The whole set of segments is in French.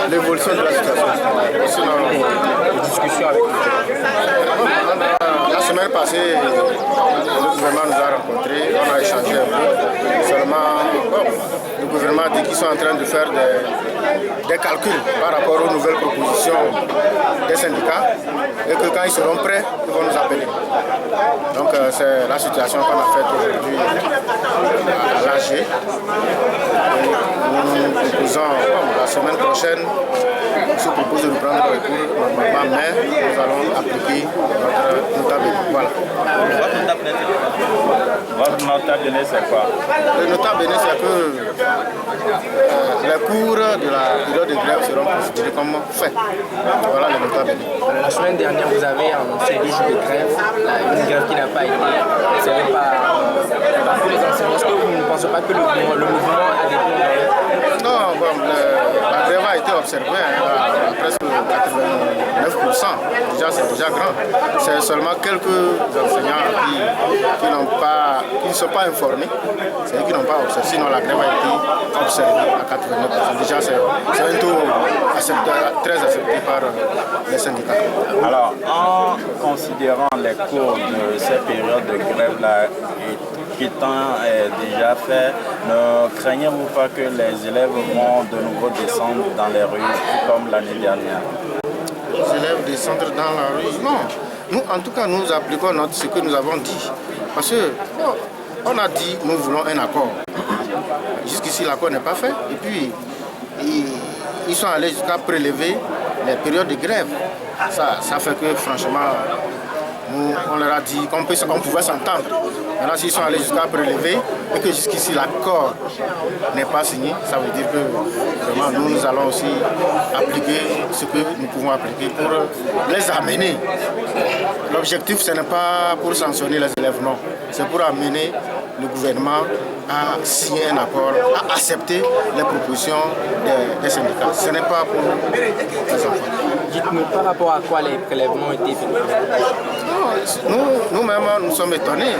l'évolution de la situation. Sinon, Les discussions avec la semaine passée, le gouvernement nous a rencontrés, on a échangé un peu. Seulement, le gouvernement dit qu'ils sont en train de faire des calculs par rapport aux nouvelles propositions des syndicats et que quand ils seront prêts, ils vont nous appeler. Donc c'est la situation qu'on a faite aujourd'hui à l'AG. Nous proposons la semaine prochaine, on se propose de reprendre les cours normalement, mais nous allons appliquer notre nota bene. Voilà. Votre nota bene, c'est quoi? Le nota bene, c'est que les cours de la période de grève seront considérés comme faits. Voilà le nota bene. La semaine dernière, vous avez annoncé 2 jours de grève, une grève qui n'a pas été observée par tous les enseignants. Est-ce que vous ne pensez pas que le mouvement a des points? Non, bon, la grève a été observée à presque 89%. Déjà, c'est déjà grand. C'est seulement quelques enseignants qui ne sont pas informés, c'est eux qui n'ont pas observé. Sinon, la grève a été observée à 89%. Déjà, c'est un taux très accepté par les syndicats. Alors, en considérant les cours de cette période de grève-là étant déjà fait, ne craignez-vous pas que les élèves vont de nouveau descendre dans les rues comme l'année dernière? Les élèves descendre dans la rue? Non. Nous, en tout cas, nous appliquons ce que nous avons dit. Parce que, on a dit, nous voulons un accord. Jusqu'ici, l'accord n'est pas fait. Et puis, ils sont allés jusqu'à prélever les périodes de grève. Ça fait que, franchement, nous, on leur a dit qu'on pouvait s'entendre. Maintenant, s'ils sont allés jusqu'à prélever et que jusqu'ici l'accord n'est pas signé, ça veut dire que vraiment nous allons aussi appliquer ce que nous pouvons appliquer pour les amener. L'objectif, ce n'est pas pour sanctionner les élèves, non. C'est pour amener le gouvernement à signer un accord, à accepter les propositions des syndicats. Ce n'est pas pour les enfants. Dites-nous par rapport à quoi les prélèvements ont été effectués? Nous-mêmes, nous sommes étonnés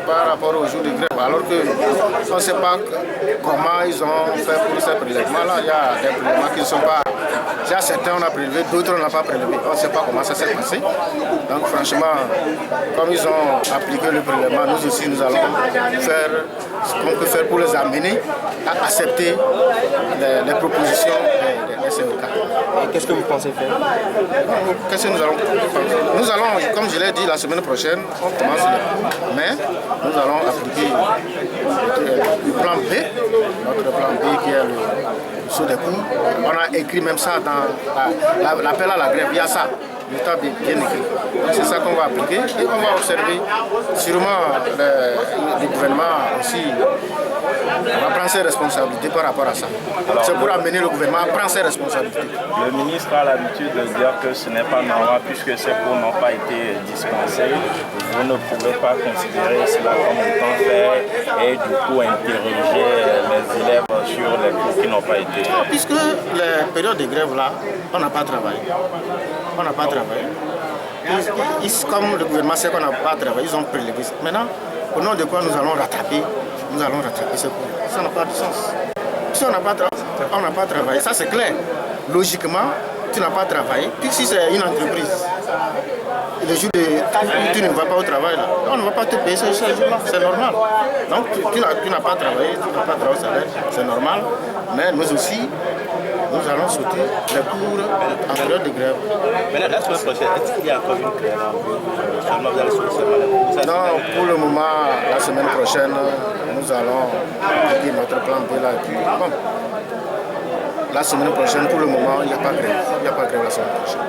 par rapport aux jours de grève, alors qu'on ne sait pas comment ils ont fait pour ces prélèvements-là. Il y a des prélèvements qui ne sont pas... Il y a certains on a prélevé, d'autres on n'a pas prélevé. On ne sait pas comment ça s'est passé. Donc franchement, comme ils ont appliqué le prélèvement, nous aussi nous allons faire ce qu'on peut faire pour les amener à accepter les propositions des syndicats. Et qu'est-ce que vous pensez faire? Qu'est-ce que nous allons faire? Nous allons, comme je l'ai dit, la semaine prochaine, on commence les cours, mais nous allons appliquer le plan B, notre plan B qui est le saut des cours. On a écrit même ça dans l'appel à la grève, il y a ça. Le temps bien écrit. C'est ça qu'on va appliquer et on va observer. Sûrement, le gouvernement aussi va prendre ses responsabilités par rapport à ça. C'est pour amener le gouvernement à prendre ses responsabilités. Le ministre a l'habitude de dire que ce n'est pas normal puisque ces cours n'ont pas été dispensés. Vous ne pouvez pas considérer cela comme étant fait et du coup interroger les élèves sur les cours qui n'ont pas été. Puisque les périodes de grève là, on n'a pas travaillé. On n'a pas travaillé. Comme le gouvernement sait qu'on n'a pas travaillé, ils ont prélevé. Maintenant, au nom de quoi nous allons rattraper ce cours? Ça n'a pas de sens. Si on n'a pas travaillé, ça c'est clair. Logiquement, tu n'as pas travaillé. Puis si c'est une entreprise, le jour où tu ne vas pas au travail, là, on ne va pas te payer ce jour-là, c'est normal. Donc tu n'as pas travaillé, tu n'as pas travaillé au salaire, c'est normal. Mais nous aussi, nous allons sauter les cours en période de grève. Mais la semaine prochaine, est-ce qu'il y a encore une grève seulement vous allez sauter? Non, pour le moment, la semaine prochaine, nous allons appliquer notre plan B là. Et puis, bon, la semaine prochaine, pour le moment, il n'y a pas de grève. Il n'y a pas de grève la semaine prochaine.